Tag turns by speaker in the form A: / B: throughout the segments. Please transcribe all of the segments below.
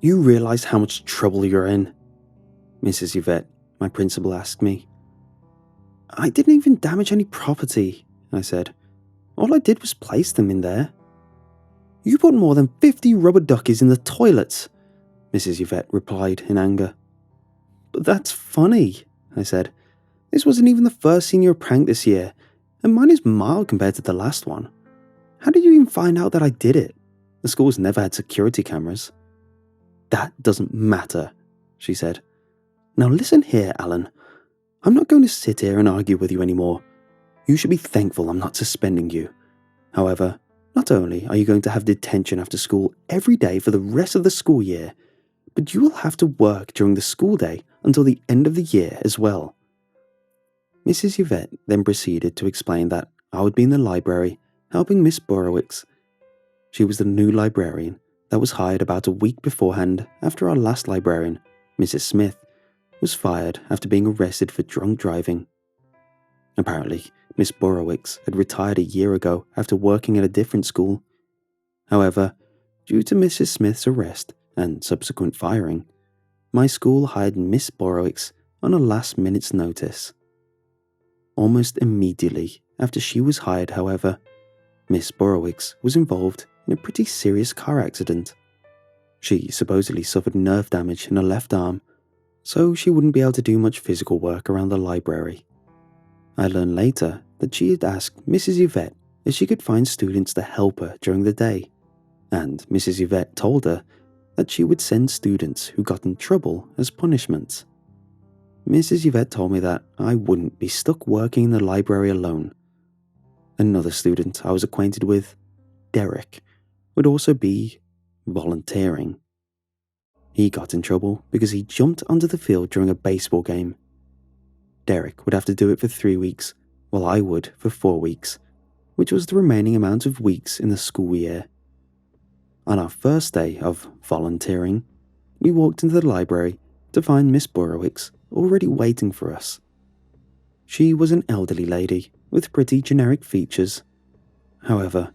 A: You realize how much trouble you're in? Mrs. Yvette, my principal, asked me. I didn't even damage any property, I said. All I did was place them in there. You put more than 50 rubber duckies in the toilets, Mrs. Yvette replied in anger. But that's funny, I said. This wasn't even the first senior prank this year, and mine is mild compared to the last one. How did you even find out that I did it? The school's never had security cameras. That doesn't matter, she said. Now listen here, Alan. I'm not going to sit here and argue with you anymore. You should be thankful I'm not suspending you. However, not only are you going to have detention after school every day for the rest of the school year, but you will have to work during the school day until the end of the year as well. Mrs. Yvette then proceeded to explain that I would be in the library helping Miss Burrowicz. She was the new librarian that was hired about a week beforehand after our last librarian, Mrs. Smith, was fired after being arrested for drunk driving. Apparently, Miss Burrowicz had retired a year ago after working at a different school. However, due to Mrs. Smith's arrest and subsequent firing, my school hired Miss Burrowicz on a last-minute notice. Almost immediately after she was hired, however, Miss Burrowicz was involved in a pretty serious car accident. She supposedly suffered nerve damage in her left arm, so she wouldn't be able to do much physical work around the library. I learned later that she had asked Mrs. Yvette if she could find students to help her during the day, and Mrs. Yvette told her that she would send students who got in trouble as punishment. Mrs. Yvette told me that I wouldn't be stuck working in the library alone. Another student I was acquainted with, Derrick, would also be volunteering. He got in trouble because he jumped onto the field during a baseball game. Derrick would have to do it for 3 weeks, while I would for 4 weeks, which was the remaining amount of weeks in the school year. On our first day of volunteering, we walked into the library to find Miss Burrowicz already waiting for us. She was an elderly lady with pretty generic features. However,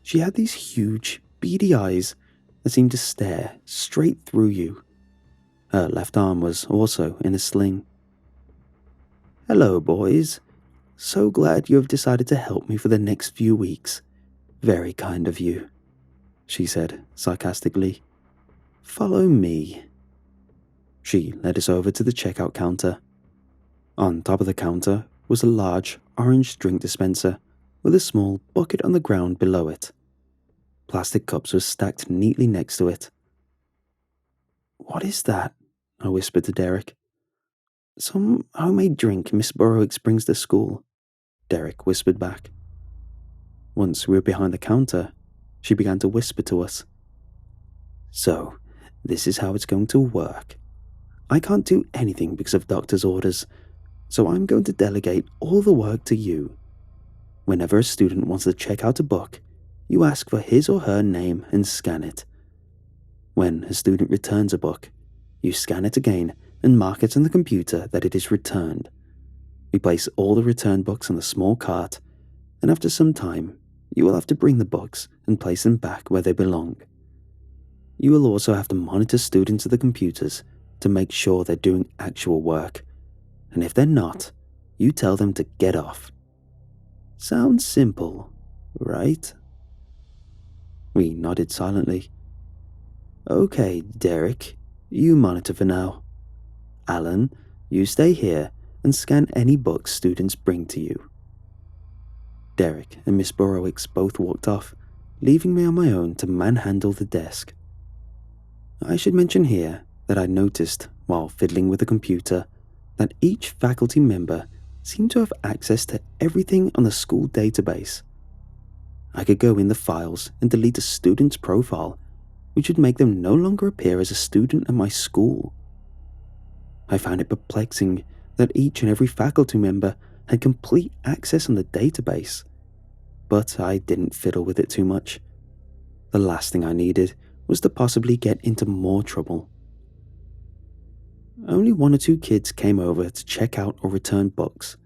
A: she had these huge, beady eyes that seemed to stare straight through you. Her left arm was also in a sling. Hello, boys. So glad you have decided to help me for the next few weeks. Very kind of you, she said sarcastically. Follow me. She led us over to the checkout counter. On top of the counter was a large orange drink dispenser with a small bucket on the ground below it. Plastic cups were stacked neatly next to it. What is that? I whispered to Derrick. Some homemade drink Miss Burrowicz brings to school, Derrick whispered back. Once we were behind the counter, she began to whisper to us. So, this is how it's going to work. I can't do anything because of doctor's orders, so I'm going to delegate all the work to you. Whenever a student wants to check out a book, you ask for his or her name and scan it. When a student returns a book, you scan it again and mark it on the computer that it is returned. We place all the returned books on a small cart, and after some time, you will have to bring the books and place them back where they belong. You will also have to monitor students at the computers to make sure they're doing actual work, and if they're not, you tell them to get off. Sounds simple, right? We nodded silently. Okay, Derrick, you monitor for now. Alan, you stay here and scan any books students bring to you. Derrick and Miss Burrowicz both walked off, leaving me on my own to manhandle the desk. I should mention here that I noticed, while fiddling with the computer, that each faculty member seemed to have access to everything on the school database. I could go in the files and delete a student's profile, which would make them no longer appear as a student at my school. I found it perplexing that each and every faculty member had complete access on the database, but I didn't fiddle with it too much. The last thing I needed was to possibly get into more trouble. Only 1 or 2 kids came over to check out or return books,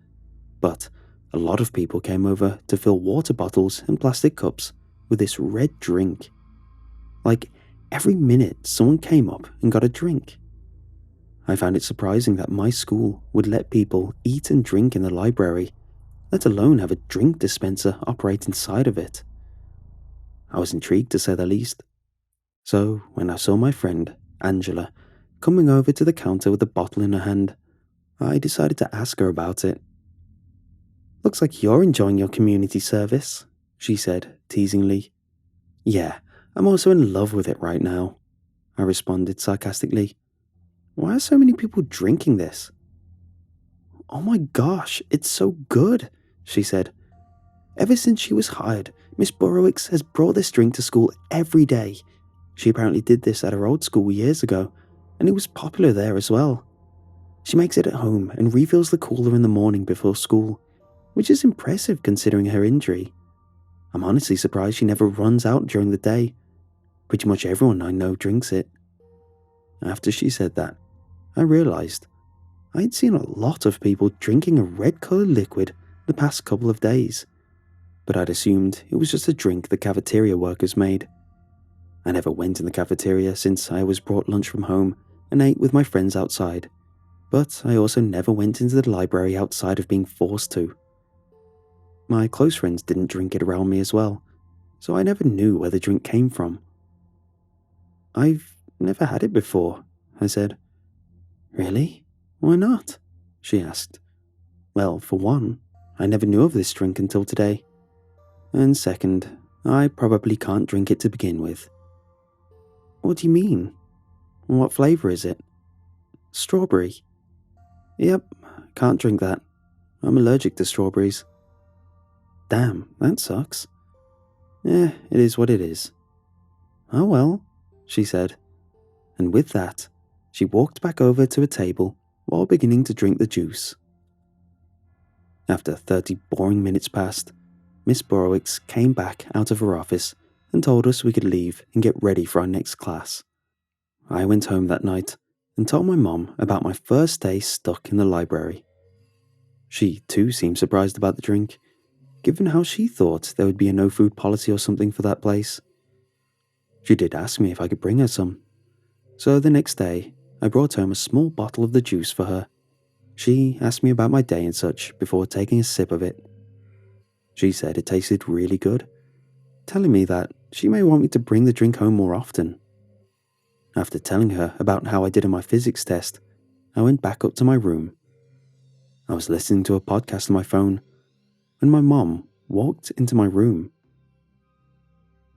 A: but a lot of people came over to fill water bottles and plastic cups with this red drink. Like every minute someone came up and got a drink. I found it surprising that my school would let people eat and drink in the library, let alone have a drink dispenser operate inside of it. I was intrigued to say the least. So when I saw my friend, Angela, coming over to the counter with a bottle in her hand, I decided to ask her about it. "Looks like you're enjoying your community service," she said, teasingly. "Yeah, I'm also in love with it right now," I responded sarcastically. "Why are so many people drinking this?" "Oh my gosh, it's so good," she said. "Ever since she was hired, Miss Burrowicz has brought this drink to school every day. She apparently did this at her old school years ago, and it was popular there as well. She makes it at home and refills the cooler in the morning before school, which is impressive considering her injury. I'm honestly surprised she never runs out during the day. Pretty much everyone I know drinks it." After she said that, I realized I'd seen a lot of people drinking a red-colored liquid the past couple of days, but I'd assumed it was just a drink the cafeteria workers made. I never went in the cafeteria since I was brought lunch from home and ate with my friends outside, but I also never went into the library outside of being forced to. My close friends didn't drink it around me as well, so I never knew where the drink came from. "I've never had it before," I said. "Really? Why not?" she asked. "Well, for one, I never knew of this drink until today. And second, I probably can't drink it to begin with." "What do you mean? What flavor is it?" "Strawberry." "Yep, can't drink that. I'm allergic to strawberries." "Damn, that sucks." It is what it is." "Oh well," she said, and with that, she walked back over to a table while beginning to drink the juice. After 30 boring minutes passed, Miss Burrowicz came back out of her office and told us we could leave and get ready for our next class. I went home that night and told my mom about my first day stuck in the library. She too seemed surprised about the drink, given how she thought there would be a no-food policy or something for that place. She did ask me if I could bring her some, so the next day I brought home a small bottle of the juice for her. She asked me about my day and such before taking a sip of it. She said it tasted really good, telling me that she may want me to bring the drink home more often. After telling her about how I did on my physics test, I went back up to my room. I was listening to a podcast on my phone when my mom walked into my room.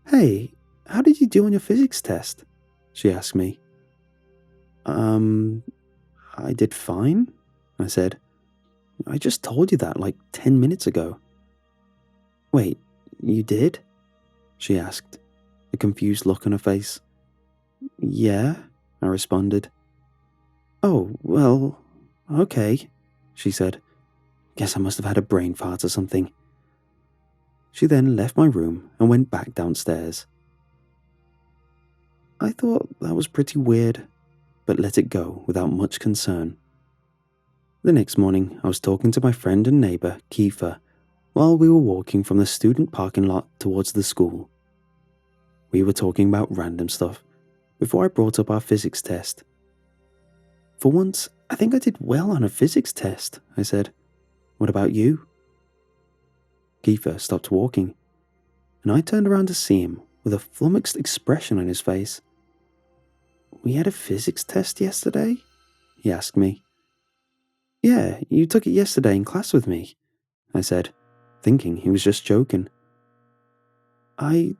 A: "Hey, how did you do on your physics test?" she asked me. I did fine," I said. "I just told you that like 10 minutes ago." "Wait, you did?" she asked, a confused look on her face. "Yeah," I responded. "Oh, well, okay," she said. "Guess I must have had a brain fart or something." She then left my room and went back downstairs. I thought that was pretty weird, but let it go without much concern. The next morning, I was talking to my friend and neighbor, Kiefer, while we were walking from the student parking lot towards the school. We were talking about random stuff before I brought up our physics test. "For once, I think I did well on a physics test," I said. "What about you?" Kiefer stopped walking, and I turned around to see him with a flummoxed expression on his face. "We had a physics test yesterday?" he asked me. "Yeah, you took it yesterday in class with me," I said, thinking he was just joking. "I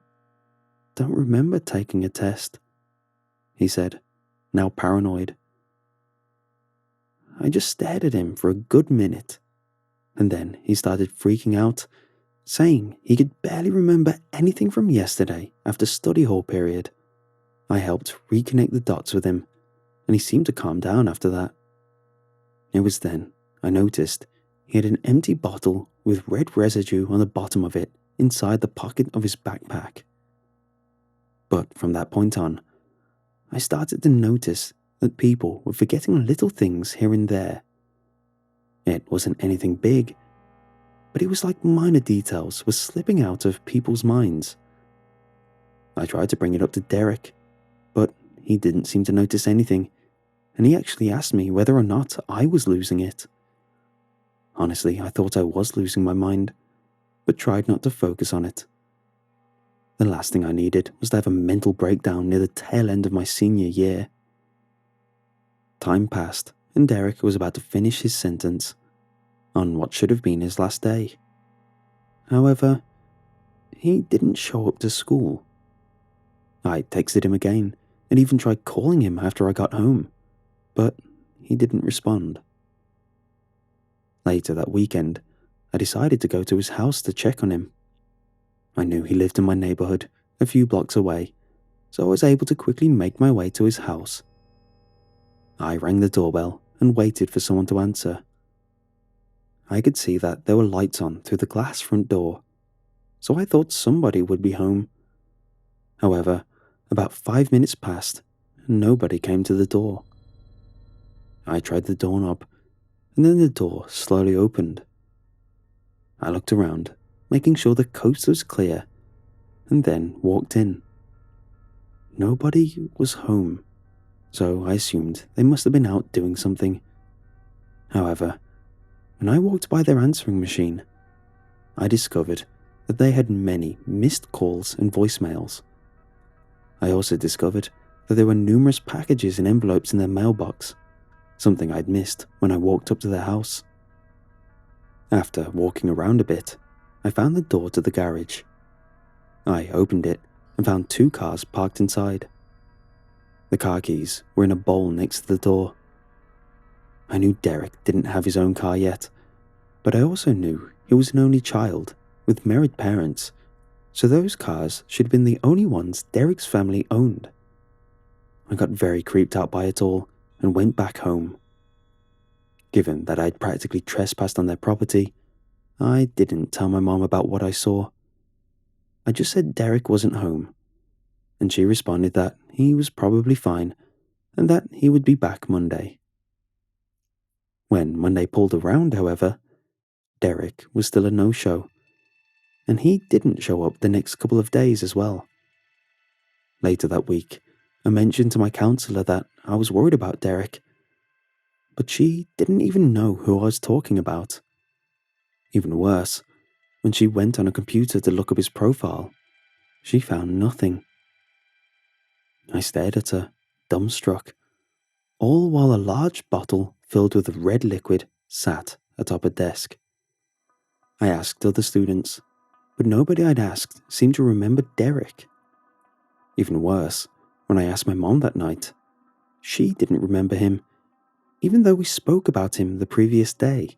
A: don't remember taking a test," he said, now paranoid. I just stared at him for a good minute, and then he started freaking out, saying he could barely remember anything from yesterday after study hall period. I helped reconnect the dots with him, and he seemed to calm down after that. It was then I noticed he had an empty bottle with red residue on the bottom of it inside the pocket of his backpack. But from that point on, I started to notice that people were forgetting little things here and there. It wasn't anything big, but it was like minor details were slipping out of people's minds. I tried to bring it up to Derrick, he didn't seem to notice anything, and he actually asked me whether or not I was losing it. Honestly, I thought I was losing my mind, but tried not to focus on it. The last thing I needed was to have a mental breakdown near the tail end of my senior year. Time passed, and Derrick was about to finish his sentence on what should have been his last day. However, he didn't show up to school. I texted him again and even tried calling him after I got home, but he didn't respond. Later that weekend, I decided to go to his house to check on him. I knew he lived in my neighborhood, a few blocks away, so I was able to quickly make my way to his house. I rang the doorbell and waited for someone to answer. I could see that there were lights on through the glass front door, so I thought somebody would be home. However, about 5 minutes passed and nobody came to the door. I tried the doorknob, and then the door slowly opened. I looked around, making sure the coast was clear, and then walked in. Nobody was home, so I assumed they must have been out doing something. However, when I walked by their answering machine, I discovered that they had many missed calls and voicemails. I also discovered that there were numerous packages and envelopes in their mailbox, something I'd missed when I walked up to their house. After walking around a bit, I found the door to the garage. I opened it and found 2 cars parked inside. The car keys were in a bowl next to the door. I knew Derrick didn't have his own car yet, but I also knew he was an only child with married parents, so those cars should have been the only ones Derrick's family owned. I got very creeped out by it all and went back home. Given that I'd practically trespassed on their property, I didn't tell my mom about what I saw. I just said Derrick wasn't home, and she responded that he was probably fine and that he would be back Monday. When Monday pulled around, however, Derrick was still a no-show, and he didn't show up the next couple of days as well. Later that week, I mentioned to my counselor that I was worried about Derrick, but she didn't even know who I was talking about. Even worse, when she went on a computer to look up his profile, she found nothing. I stared at her, dumbstruck, all while a large bottle filled with red liquid sat atop a desk. I asked other students, but nobody I'd asked seemed to remember Derrick. Even worse, when I asked my mom that night, she didn't remember him, even though we spoke about him the previous day.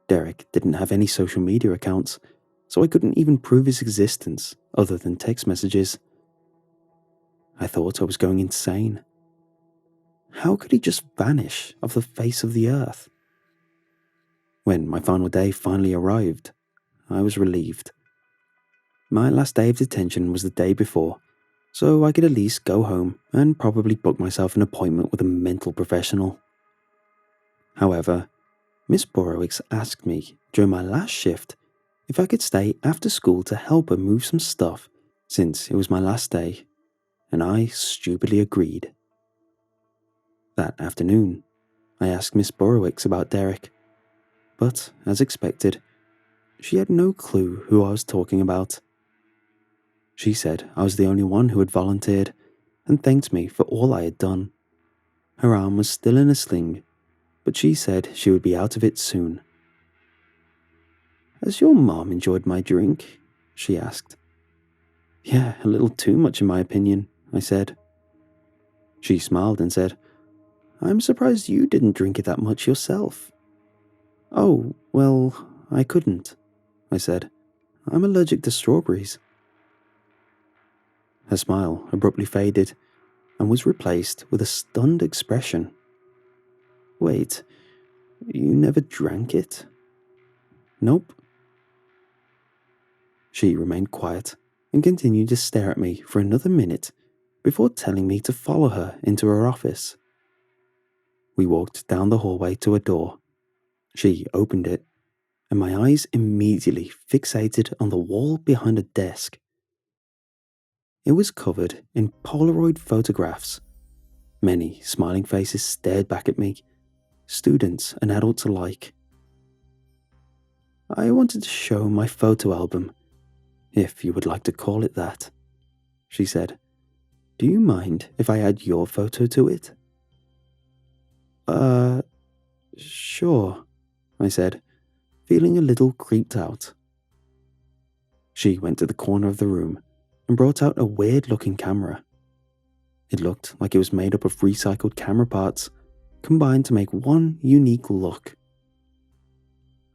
A: Derrick didn't have any social media accounts, so I couldn't even prove his existence other than text messages. I thought I was going insane. How could he just vanish off the face of the earth? When my final day finally arrived, I was relieved. My last day of detention was the day before, so I could at least go home and probably book myself an appointment with a mental professional. However, Miss Burrowicz asked me during my last shift if I could stay after school to help her move some stuff since it was my last day, and I stupidly agreed. That afternoon, I asked Miss Burrowicz about Derrick, but as expected, she had no clue who I was talking about. She said I was the only one who had volunteered and thanked me for all I had done. Her arm was still in a sling, but she said she would be out of it soon. "Has your mom enjoyed my drink?" she asked. "Yeah, a little too much in my opinion," I said. She smiled and said, "I'm surprised you didn't drink it that much yourself." "Oh, well, I couldn't," I said. "I'm allergic to strawberries." Her smile abruptly faded and was replaced with a stunned expression. "Wait, you never drank it?" "Nope." She remained quiet and continued to stare at me for another minute before telling me to follow her into her office. We walked down the hallway to a door. She opened it, and my eyes immediately fixated on the wall behind a desk. It was covered in Polaroid photographs. Many smiling faces stared back at me, students and adults alike. I wanted to show my photo album, if you would like to call it that, she said. Do you mind if I add your photo to it? Sure, I said, feeling a little creeped out. She went to the corner of the room and brought out a weird-looking camera. It looked like it was made up of recycled camera parts, combined to make one unique look.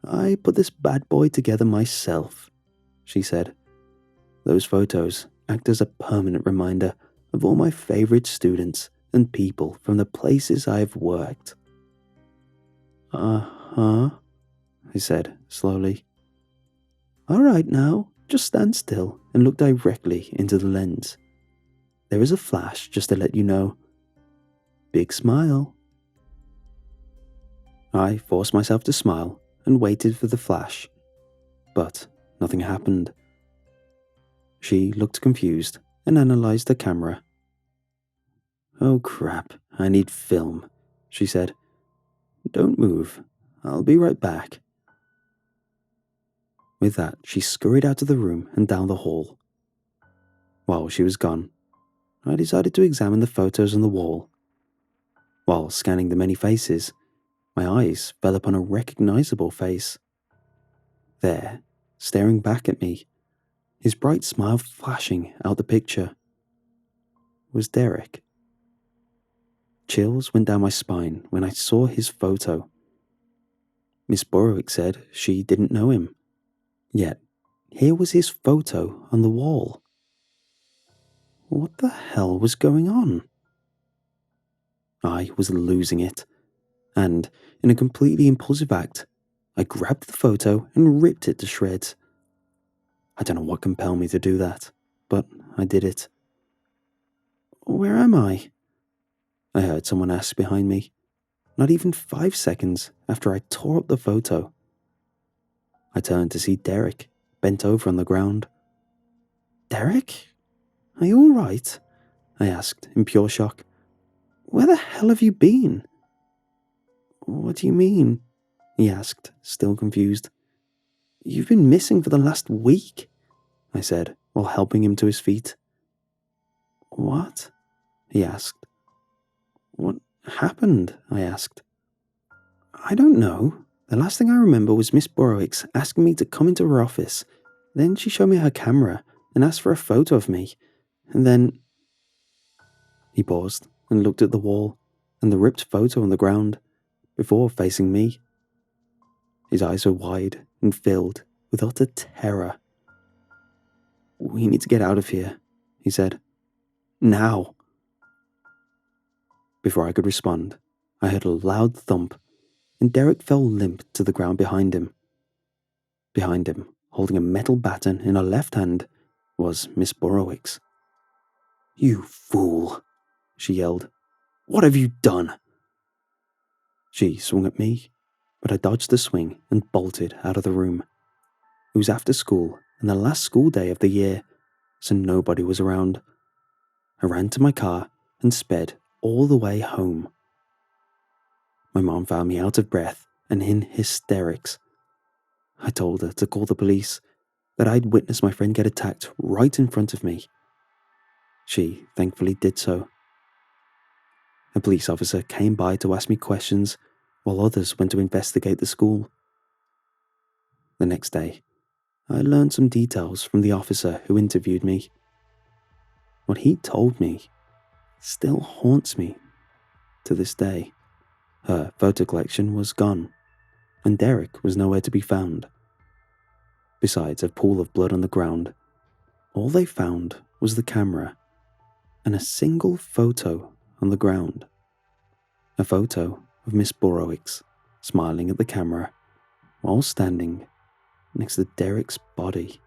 A: I put this bad boy together myself, she said. Those photos act as a permanent reminder of all my favorite students and people from the places I've worked. Uh-huh, I said slowly. All right now, just stand still and look directly into the lens. There is a flash just to let you know. Big smile. I forced myself to smile and waited for the flash, but nothing happened. She looked confused and analysed the camera. Oh crap, I need film, she said. Don't move, I'll be right back. With that, she scurried out of the room and down the hall. While she was gone, I decided to examine the photos on the wall. While scanning the many faces, my eyes fell upon a recognizable face. There, staring back at me, his bright smile flashing out the picture, was Derrick. Chills went down my spine when I saw his photo. Miss Burrowicz said she didn't know him. Yet, here was his photo on the wall. What the hell was going on? I was losing it, and in a completely impulsive act, I grabbed the photo and ripped it to shreds. I don't know what compelled me to do that, but I did it. Where am I? I heard someone ask behind me, not even 5 seconds after I tore up the photo. I turned to see Derrick, bent over on the ground. Derrick? Are you all right? I asked in pure shock. Where the hell have you been? What do you mean? He asked, still confused. You've been missing for the last week, I said, while helping him to his feet. What? He asked. What happened? I asked. I don't know. The last thing I remember was Miss Burrowicz asking me to come into her office. Then she showed me her camera and asked for a photo of me. And then... He paused and looked at the wall and the ripped photo on the ground before facing me. His eyes were wide and filled with utter terror. We need to get out of here, he said. Now. Before I could respond, I heard a loud thump, and Derrick fell limp to the ground behind him. Behind him, holding a metal baton in her left hand, was Miss Burrowicz. You fool, she yelled. What have you done? She swung at me, but I dodged the swing and bolted out of the room. It was after school and the last school day of the year, so nobody was around. I ran to my car and sped all the way home. My mom found me out of breath and in hysterics. I told her to call the police, that I'd witnessed my friend get attacked right in front of me. She thankfully did so. A police officer came by to ask me questions, while others went to investigate the school. The next day, I learned some details from the officer who interviewed me. What he told me still haunts me to this day. Her photo collection was gone, and Derrick was nowhere to be found. Besides a pool of blood on the ground, all they found was the camera and a single photo on the ground. A photo of Miss Burrowicz smiling at the camera while standing next to Derrick's body.